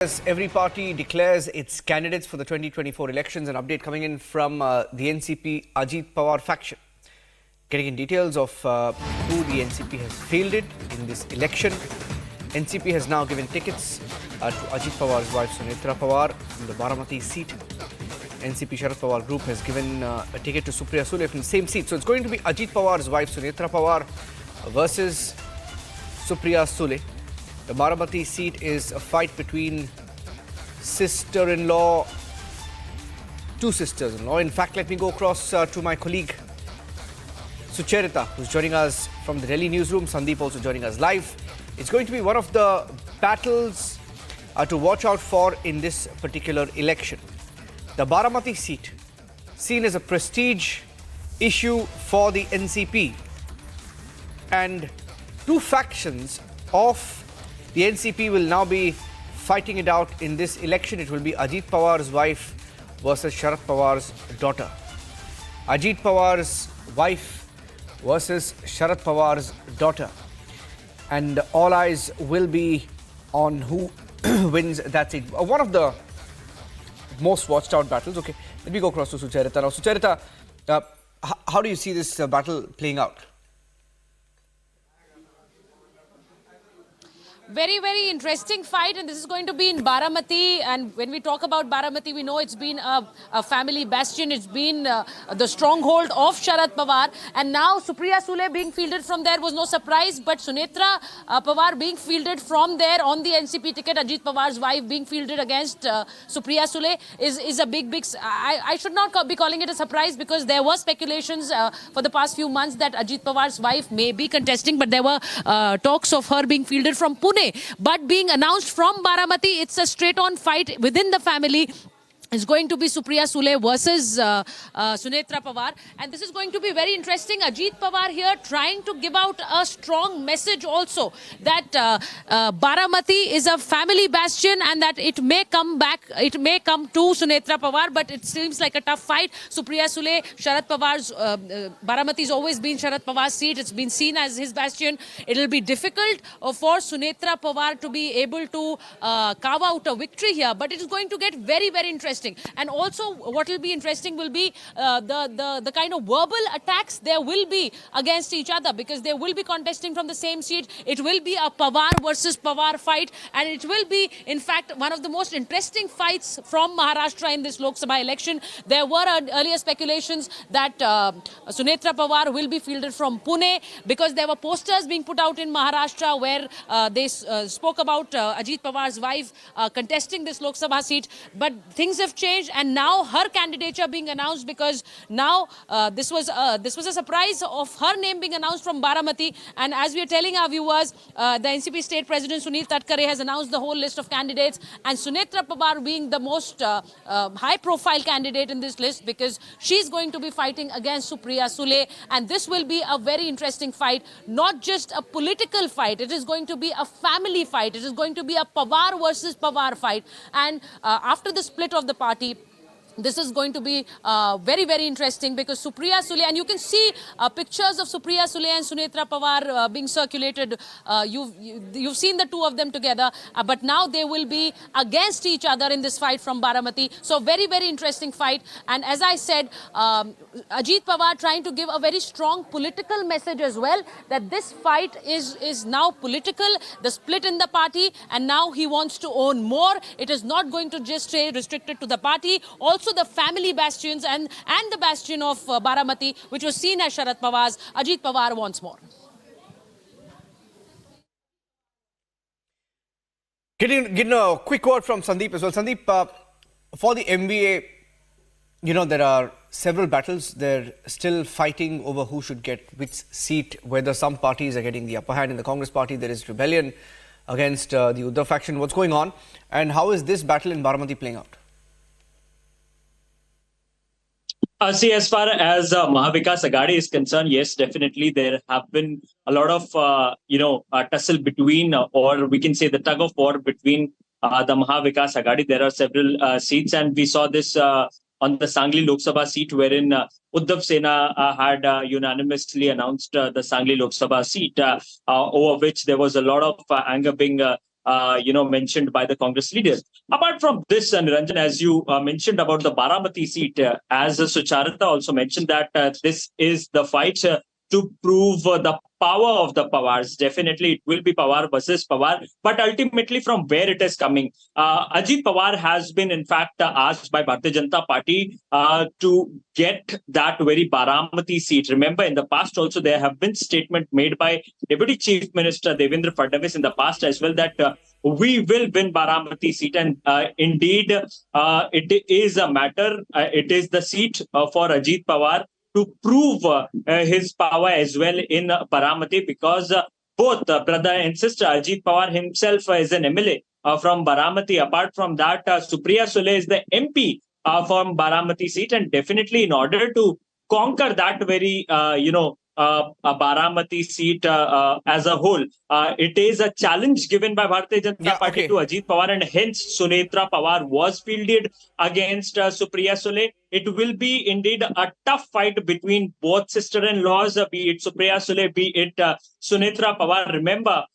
As every party declares its candidates for the 2024 elections, an update coming in from the NCP Ajit Pawar faction. Getting in details of who the NCP has fielded in this election. NCP has now given tickets to Ajit Pawar's wife Sunetra Pawar from the Baramati seat. NCP Sharad Pawar group has given a ticket to Supriya Sule from the same seat. So it's going to be Ajit Pawar's wife Sunetra Pawar versus Supriya Sule. The Baramati seat is a fight between sister-in-law, two sisters-in-law. In fact, let me go across to my colleague Sucharita, who's joining us from the Delhi newsroom. Sandeep also joining us live. It's going to be one of the battles to watch out for in this particular election. The Baramati seat, seen as a prestige issue for the NCP, and two factions of the NCP will now be fighting it out in this election. It will be Ajit Pawar's wife versus Sharad Pawar's daughter. Ajit Pawar's wife versus Sharad Pawar's daughter. And all eyes will be on who wins that seat. One of the most watched out battles. Okay, let me go across to Sucharita. Now, Sucharita, how do you see this battle playing out? Very, very interesting fight, and this is going to be in Baramati. And when we talk about Baramati, we know it's been a family bastion. It's been the stronghold of Sharad Pawar. And now Supriya Sule being fielded from there was no surprise. But Sunetra Pawar being fielded from there on the NCP ticket, Ajit Pawar's wife being fielded against Supriya Sule is a big. I should not be calling it a surprise, because there were speculations for the past few months that Ajit Pawar's wife may be contesting. But there were talks of her being fielded from Pune. But being announced from Baramati, it's a straight-on fight within the family. It's going to be Supriya Sule versus Sunetra Pawar. And this is going to be very interesting. Ajit Pawar here trying to give out a strong message also that Baramati is a family bastion and that it may come back, it may come to Sunetra Pawar, but it seems like a tough fight. Supriya Sule, Sharad Pawar's, Baramati's always been Sharad Pawar's seat. It's been seen as his bastion. It'll be difficult for Sunetra Pawar to be able to carve out a victory here, but it is going to get very, very interesting. And also what will be interesting will be the kind of verbal attacks there will be against each other, because they will be contesting from the same seat. It will be a Pawar versus Pawar fight, and it will be, in fact, one of the most interesting fights from Maharashtra in this Lok Sabh election. There were earlier speculations that Sunetra Pawar will be fielded from Pune, because there were posters being put out in Maharashtra where they spoke about Ajit Pawar's wife contesting this Lok Sabha seat. But things have changed, and now her candidature being announced, because now this was a surprise of her name being announced from Baramati. And as we are telling our viewers, the NCP State President Sunil Tatkare has announced the whole list of candidates, and Sunetra Pawar being the most high-profile candidate in this list, because she's going to be fighting against Supriya Sule. And this will be a very interesting fight, not just a political fight. It is going to be a family fight. It is going to be a Pawar versus Pawar fight. And after the split of the party, this is going to be very, very interesting, because Supriya Sule, and you can see pictures of Supriya Sule and Sunetra Pawar being circulated. You've seen the two of them together, but now they will be against each other in this fight from Baramati. So very, very interesting fight. And as I said, Ajit Pawar trying to give a very strong political message as well, that this fight is now political, the split in the party, and now he wants to own more. It is not going to just stay restricted to the party. Also the family bastions and the bastion of Baramati, which was seen as Sharad Pawar's, Ajit Pawar wants more. Getting a quick word from Sandeep as well. Sandeep, for the MVA, you know, there are several battles. They're still fighting over who should get which seat, whether some parties are getting the upper hand. In the Congress party, there is rebellion against the Uddhav faction. What's going on? And how is this battle in Baramati playing out? See, as far as Mahavikas Aghadi is concerned, yes, definitely there have been a lot of, tussle between, or we can say the tug of war between the Mahavikas Aghadi. There are several seats, and we saw this on the Sangli Lok Sabha seat, wherein Uddhav Sena had unanimously announced the Sangli Lok Sabha seat, over which there was a lot of anger being mentioned by the Congress leaders. Apart from this, Niranjan, as you mentioned about the Baramati seat, as Sucharita also mentioned that this is the fight to prove the power of the Pawars. Definitely, it will be Pawar versus Pawar, but ultimately from where it is coming. Ajit Pawar has been, in fact, asked by Bharatiya Janata Party to get that very Baramati seat. Remember, in the past also, there have been statements made by Deputy Chief Minister Devendra Fadnavis in the past as well that we will win Baramati seat. And indeed, it is a matter, it is the seat for Ajit Pawar to prove his power as well in Baramati, because both brother and sister, Ajit Pawar himself is an MLA from Baramati. Apart from that, Supriya Sule is the MP from Baramati seat, and definitely in order to conquer that very, a Baramati seat as a whole, it is a challenge given by Bharatiya Janata Party to Ajit Pawar, and hence Sunetra Pawar was fielded against Supriya Sule. It will be indeed a tough fight between both sister-in-laws, be it Supriya Sule, be it Sunetra Pawar. Remember,